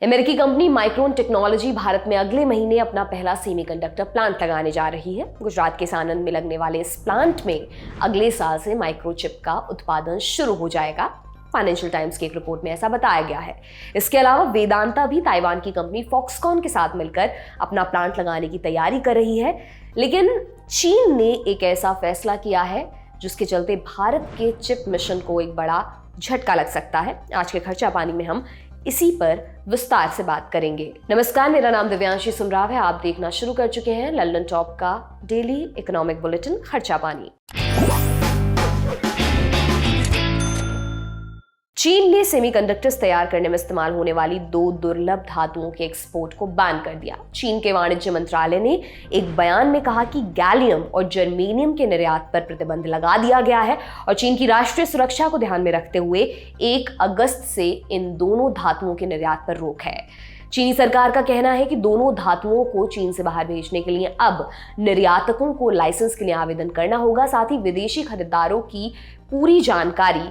अमेरिकी company micron technology Bharat में अगले महीने अपना पहला सेमीकंडक्टर प्लांट लगाने जा रही है। गुजरात के सानंद में लगने वाले इस प्लांट में अगले साल से माइक्रोचिप का उत्पादन शुरू हो जाएगा। फाइनेंशियल टाइम्स की एक रिपोर्ट में ऐसा बताया गया है। इसके अलावा वेदांता भी ताइवान की कंपनी फॉक्सकॉन के साथ मिलकर अपना प्लांट लगाने की तैयारी कर रही है। लेकिन चीन ने एक ऐसा फैसला किया है जिसके चलते भारत के चिप मिशन को एक बड़ा झटका लग सकता है। आज के खर्चा पानी में हम इसी पर विस्तार से बात करेंगे। नमस्कार, मेरा नाम दिव्यांशी सुमराव है। आप देखना शुरू कर चुके हैं लंदन टॉप का डेली इकोनॉमिक बुलेटिन खर्चा पानी। चीन ने सेमीकंडक्टर्स तैयार करने में इस्तेमाल होने वाली 2 दुर्लभ धातुओं के एक्सपोर्ट को बैन कर दिया। चीन के वाणिज्य मंत्रालय ने एक बयान में कहा कि गैलियम और जर्मेनियम के निर्यात पर प्रतिबंध लगा दिया गया है और चीन की राष्ट्रीय सुरक्षा को ध्यान में रखते हुए 1 अगस्त से इन दोनों धातुओं के निर्यात पर रोक है। चीनी सरकार का कहना है कि दोनों धातुओं को चीन से बाहर भेजने के लिए अब निर्यातकों को लाइसेंस के लिए आवेदन करना होगा। साथ ही विदेशी खरीदारों की पूरी जानकारी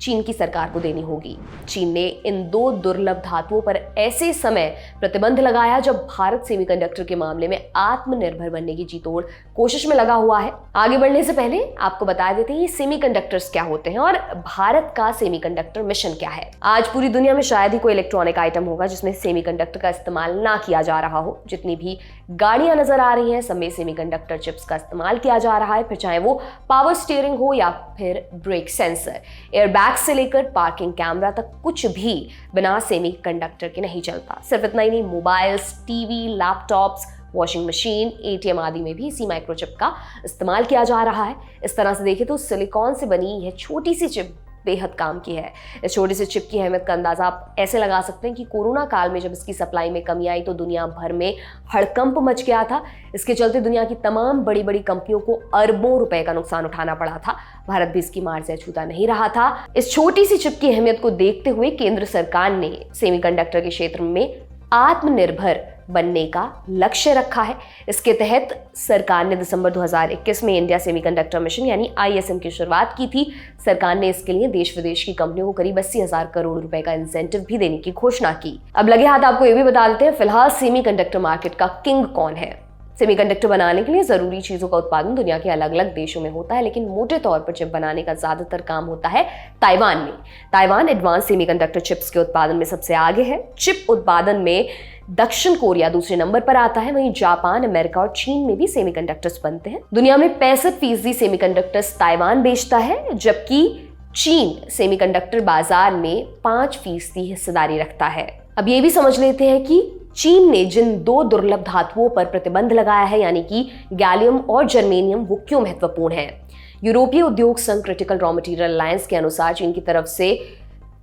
चीन की सरकार को देनी होगी। चीन ने इन 2 दुर्लभ धातुओं पर ऐसे समय प्रतिबंध लगाया जब भारत सेमीकंडक्टर के मामले में आत्मनिर्भर बनने की जीतोड़ कोशिश में लगा हुआ है। आगे बढ़ने से पहले आपको बता देते हैं ये सेमीकंडक्टर्स क्या होते हैं और भारत का सेमीकंडक्टर मिशन क्या है। आज पूरी दुनिया में शायद ही कोई इलेक्ट्रॉनिक आइटम होगा जिसमें सेमीकंडक्टर का इस्तेमाल ना किया जा रहा हो। जितनी भी गाड़ियां नजर आ रही हैं सब में सेमीकंडक्टर चिप्स का इस्तेमाल किया जा रहा है, फिर चाहे वो पावर स्टीयरिंग हो या फिर ब्रेक सेंसर, एयरबैग से लेकर पार्किंग कैमरा तक कुछ भी बिना सेमीकंडक्टर के नहीं चलता। सिर्फ इतना ही नहीं, mobiles, TV, laptops, washing machine, ATM आदि में भी इसी माइक्रोचिप का इस्तेमाल किया जा रहा है। इस तरह से देखें तो सिलिकॉन से बनी यह छोटी सी चिप बेहद काम की है। इस छोटी सी चिप की अहमियत का अंदाजा आप ऐसे लगा सकते हैं कि कोरोना काल में जब इसकी सप्लाई में कमी आई तो दुनिया भर में हड़कंप मच गया था। इसके चलते दुनिया की तमाम बड़ी बड़ी कंपनियों को अरबों रुपए का नुकसान उठाना पड़ा था। भारत भी इसकी मार से अछूता नहीं रहा था। इस छोटी सी चिप की अहमियत को देखते हुए केंद्र सरकार ने सेमीकंडक्टर के क्षेत्र में आत्मनिर्भर बनने का लक्ष्य रखा है। इसके तहत सरकार ने दिसंबर 2021 में इंडिया सेमीकंडक्टर मिशन यानी ISM की शुरुआत की थी। सरकार ने इसके लिए देश विदेश की कंपनियों को करीब 80,000 करोड़ रुपए का इंसेंटिव भी देने की घोषणा की। अब लगे हाथ आपको ये भी बता देते हैं फिलहाल सेमीकंडक्टर मार्केट का किंग कौन है। सेमीकंडक्टर बनाने के लिए जरूरी चीजों का उत्पादन दुनिया के अलग अलग देशों में होता है, लेकिन मोटे तौर पर चिप बनाने का ज्यादातर काम होता है ताइवान में। ताइवान एडवांस सेमीकंडक्टर चिप्स के उत्पादन में सबसे आगे है। चिप उत्पादन में दक्षिण कोरिया दूसरे नंबर पर आता है। वहीं जापान, अमेरिका और चीन में भी सेमीकंडक्टर्स बनते हैं। दुनिया में 65% सेमीकंडक्टर्स ताइवान बेचता है, जबकि चीन सेमीकंडक्टर बाजार में 5% हिस्सेदारी रखता है। अब ये भी समझ लेते हैं कि चीन ने जिन 2 दुर्लभ धातुओं पर प्रतिबंध लगाया है यानी कि गैलियम और जर्मेनियम, वो क्यों महत्वपूर्ण है। यूरोपीय उद्योग संघ क्रिटिकल रॉ मटेरियल अलायंस के अनुसार चीन की तरफ से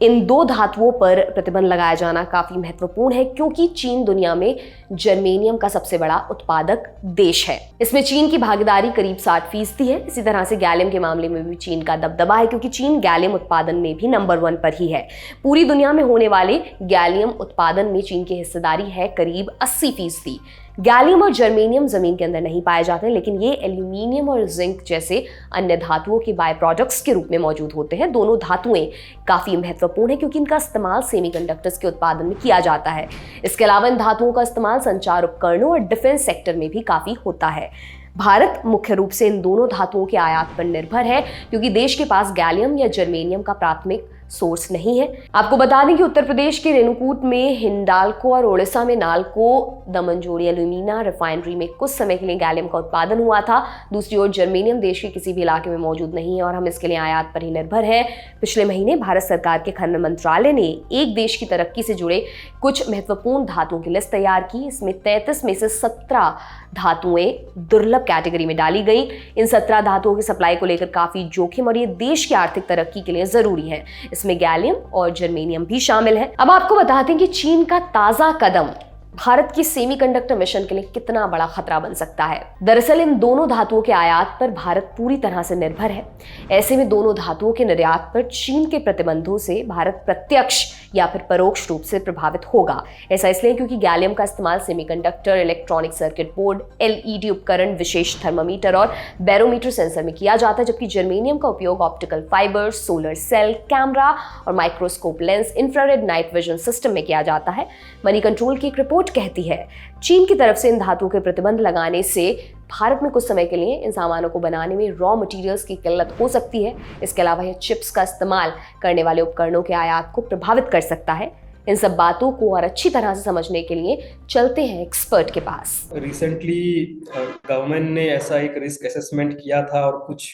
इन 2 धातुओं पर प्रतिबंध लगाया जाना काफी महत्वपूर्ण है क्योंकि चीन दुनिया में जर्मेनियम का सबसे बड़ा उत्पादक देश है। इसमें चीन की भागीदारी करीब 60% है। इसी तरह से गैलियम के मामले में भी चीन का दबदबा है क्योंकि चीन गैलियम उत्पादन में भी नंबर 1 पर ही है। पूरी दुनिया में होने वाले गैलियम उत्पादन में चीन की हिस्सेदारी है करीब 80%। गैलियम और जर्मेनियम जमीन के अंदर नहीं पाए जाते, लेकिन ये एल्यूमिनियम और जिंक जैसे अन्य धातुओं के बाय प्रोडक्ट्स के रूप में मौजूद होते हैं। दोनों धातुएं काफी महत्वपूर्ण है क्योंकि इनका इस्तेमाल सेमीकंडक्टर्स के उत्पादन में किया जाता है। इसके अलावा इन धातुओं का इस्तेमाल संचार उपकरणों और डिफेंस सेक्टर में भी काफी होता है। भारत मुख्य रूप से इन दोनों धातुओं के आयात पर निर्भर है क्योंकि देश के पास गैलियम या जर्मेनियम का प्राथमिक सोर्स नहीं है। आपको बता दें कि उत्तर प्रदेश के रेणुकूट में हिंडाल्को और ओडिशा में नाल्को दमनजोड़ी एल्यूमिना रिफाइनरी में कुछ समय के लिए गैलियम का उत्पादन हुआ था। दूसरी ओर जर्मेनियम देश के किसी भी इलाके में मौजूद नहीं है और हम इसके लिए आयात पर ही निर्भर है। पिछले महीने भारत सरकार के खनन मंत्रालय ने एक देश की तरक्की से जुड़े कुछ महत्वपूर्ण धातुओं की लिस्ट तैयार की। इसमें 33 में से 17 धातुएं दुर्लभ कैटेगरी में डाली गई। इन 17 धातुओं की सप्लाई को लेकर काफी जोखिम और ये देश की आर्थिक तरक्की के लिए जरूरी है। इसमें गैलियम और जर्मेनियम भी शामिल है। अब आपको बताते हैं कि चीन का ताजा कदम भारत की सेमीकंडक्टर मिशन के लिए कितना बड़ा खतरा बन सकता है। दरअसल इन दोनों धातुओं के आयात पर भारत पूरी तरह से निर्भर है। ऐसे में दोनों धातुओं के निर्यात पर चीन के प्रतिबंधों से भारत प्रत्यक्ष या फिर परोक्ष रूप से प्रभावित होगा। ऐसा इसलिए क्योंकि गैलियम का इस्तेमाल semiconductor, electronic circuit board, LED उपकरण, विशेष थर्मामीटर और बैरोमीटर सेंसर में किया जाता है, जबकि जर्मेनियम का उपयोग optical fibre, solar cell, camera और microscope lens, infrared night vision system में किया जाता है। मनी कंट्रोल की एक रिपोर्ट कहती है चीन की तरफ से इन धातुओं के प्रतिबंध लगाने से भारत में कुछ समय के लिए इन सामानों को बनाने में रॉ मटेरियल्स की किल्लत हो सकती है। इसके अलावा यह चिप्स का इस्तेमाल करने वाले उपकरणों के आयात को प्रभावित कर सकता है। इन सब बातों को और अच्छी तरह से समझने के लिए चलते हैं एक्सपर्ट के पास। रिसेंटली गवर्नमेंट ने ऐसा एक रिस्क असेसमेंट किया था और कुछ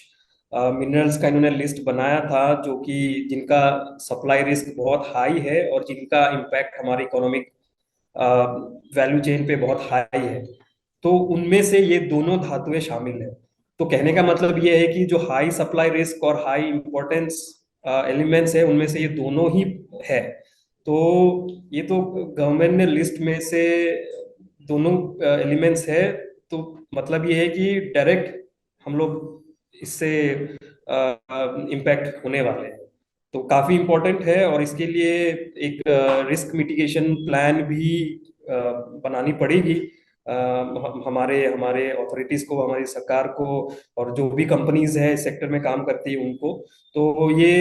मिनरल्स का इन्होंने लिस्ट बनाया था जो कि जिनका सप्लाई रिस्क बहुत हाई है और जिनका इम्पैक्ट हमारे इकोनॉमिक वैल्यू चेन पे बहुत हाई है। तो उनमें से ये दोनों धातुएं शामिल है। तो कहने का मतलब ये है कि जो हाई सप्लाई रिस्क और हाई इंपॉर्टेंस एलिमेंट्स है उनमें से ये दोनों ही है। तो ये तो गवर्नमेंट ने लिस्ट में से दोनों एलिमेंट्स है, तो मतलब ये है कि डायरेक्ट हम लोग इससे इम्पैक्ट होने वाले हैं। तो काफी इम्पोर्टेंट है और इसके लिए एक रिस्क मिटिगेशन प्लान भी बनानी पड़ेगी हमारे अथॉरिटीज को, हमारी सरकार को और जो भी कंपनीज है इस सेक्टर में काम करती है उनको। तो ये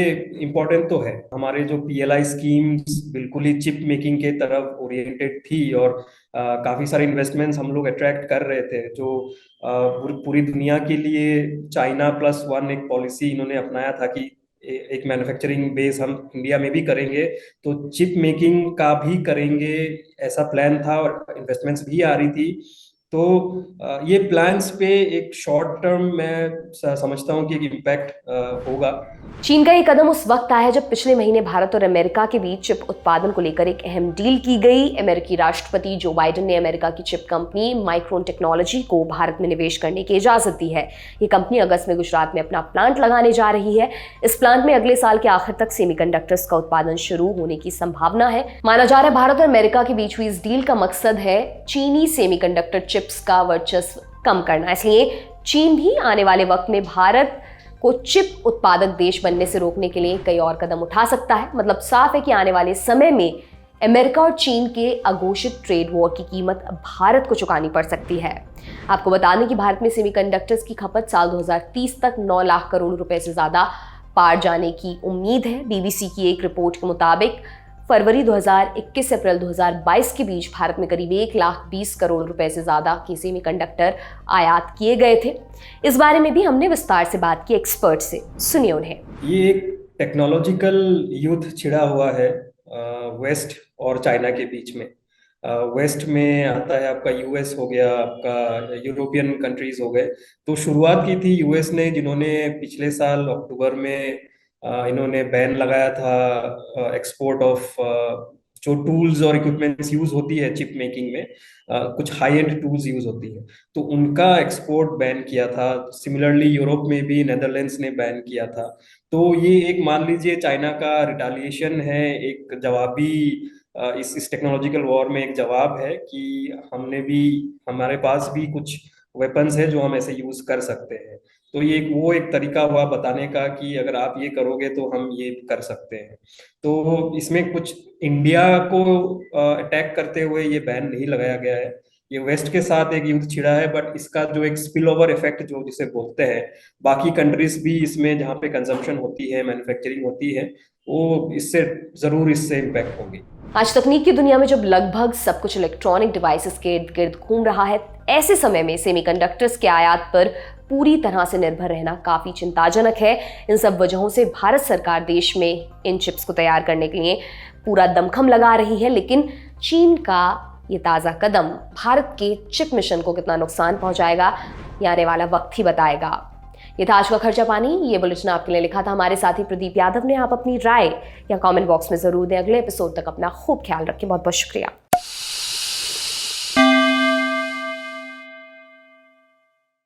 इम्पोर्टेंट तो है। हमारे जो पीएलआई स्कीम्स बिल्कुल ही चिप मेकिंग के तरफ ओरिएंटेड थी और काफी सारे इन्वेस्टमेंट्स हम लोग अट्रैक्ट कर रहे थे जो पूरी दुनिया के लिए चाइना+1 एक पॉलिसी इन्होंने अपनाया था कि एक मैन्युफैक्चरिंग बेस हम इंडिया में भी करेंगे, तो चिप मेकिंग का भी करेंगे, ऐसा प्लान था और इन्वेस्टमेंट्स भी आ रही थी। तो ये प्लान्स पे एक शॉर्ट टर्म मैं समझता हूँ कि एक इम्पैक्ट होगा। चीन का ये कदम उस वक्त आया जब पिछले महीने भारत और अमेरिका के बीच चिप उत्पादन को लेकर एक अहम डील की गई। अमेरिकी राष्ट्रपति जो बाइडेन ने अमेरिका की चिप कंपनी माइक्रोन टेक्नोलॉजी को भारत में निवेश करने की इजाजत दी है। ये कंपनी अगस्त में गुजरात में अपना प्लांट लगाने जा रही है। इस प्लांट में अगले साल के आखिर तक सेमीकंडक्टर्स का उत्पादन शुरू होने की संभावना है। माना जा रहा है भारत और अमेरिका के बीच हुई इस डील का मकसद है चीनी सेमीकंडक्टर चिप्स का वर्चस्व कम करना। इसलिए चीन भी आने वाले वक्त में भारत को चिप उत्पादक देश बनने से रोकने के लिए कई और कदम उठा सकता है। मतलब साफ है कि आने वाले समय में अमेरिका और चीन के अघोषित ट्रेड वॉर की कीमत भारत को चुकानी पड़ सकती है। आपको बता दें कि भारत में सेमीकंडक्टर्स की खपत साल 2030 तक 9 लाख करोड़ रुपए से ज्यादा पार जाने की उम्मीद है। बीबीसी की एक रिपोर्ट के मुताबिक फरवरी 2021 से अप्रैल 2022 के बीच भारत में करीब 1,20 करोड़ रुपए से ज्यादा के सेमीकंडक्टर आयात किए गए थे। इस बारे में भी हमने विस्तार से बात की एक्सपर्ट से, सुनिए उन्हें। ये एक टेक्नोलॉजिकल युद्ध छिड़ा हुआ है वेस्ट और चाइना के बीच में। वेस्ट में आता है आपका यूएस हो गया, आपका यूरोपियन कंट्रीज हो गए। तो शुरुआत की थी यूएस ने, जिन्होंने पिछले साल अक्टूबर में इन्होंने बैन लगाया था एक्सपोर्ट ऑफ जो टूल्स और इक्विपमेंट्स यूज होती है चिप मेकिंग में, कुछ हाई एंड टूल्स यूज होती है, तो उनका एक्सपोर्ट बैन किया था। सिमिलरली यूरोप में भी नेदरलैंड्स ने बैन किया था। तो ये एक मान लीजिए चाइना का रिटालिएशन है, एक जवाबी इस टेक्नोलॉजिकल वॉर में एक जवाब है कि हमारे पास भी कुछ वेपन्स है जो हम ऐसे यूज कर सकते हैं। तो ये एक तरीका हुआ बताने का कि अगर आप ये करोगे तो हम ये कर सकते हैं। तो इसमें कुछ इंडिया को अटैक करते हुए ये बैन नहीं लगाया गया है। ये वेस्ट के साथ एक युद्ध छिड़ा है, बट इसका जो एक स्पिल ओवर इफेक्ट जो जिसे बोलते हैं, बाकी कंट्रीज भी इसमें जहाँ पे कंजम्पशन होती है, मैन्युफैक्चरिंग होती है, वो इससे इम्पैक्ट होगी। आज तकनीक की दुनिया में जब लगभग सब कुछ इलेक्ट्रॉनिक डिवाइसेस के इर्द गिर्द घूम रहा है, ऐसे समय में सेमीकंडक्टर्स के आयात पर पूरी तरह से निर्भर रहना काफी चिंताजनक है। इन सब वजहों से भारत सरकार देश में इन चिप्स को तैयार करने के लिए पूरा दमखम लगा रही है, लेकिन चीन का ये ताज़ा कदम भारत के चिप मिशन को कितना नुकसान पहुंचाएगा, ये आने वाला वक्त ही बताएगा। ये था आज का खर्चा पानी। ये बुलेटिन आपके लिए लिखा था हमारे साथी प्रदीप यादव ने। आप अपनी राय या कमेंट बॉक्स में जरूर दें। अगले एपिसोड तक अपना खूब ख्याल रखें। बहुत बहुत शुक्रिया।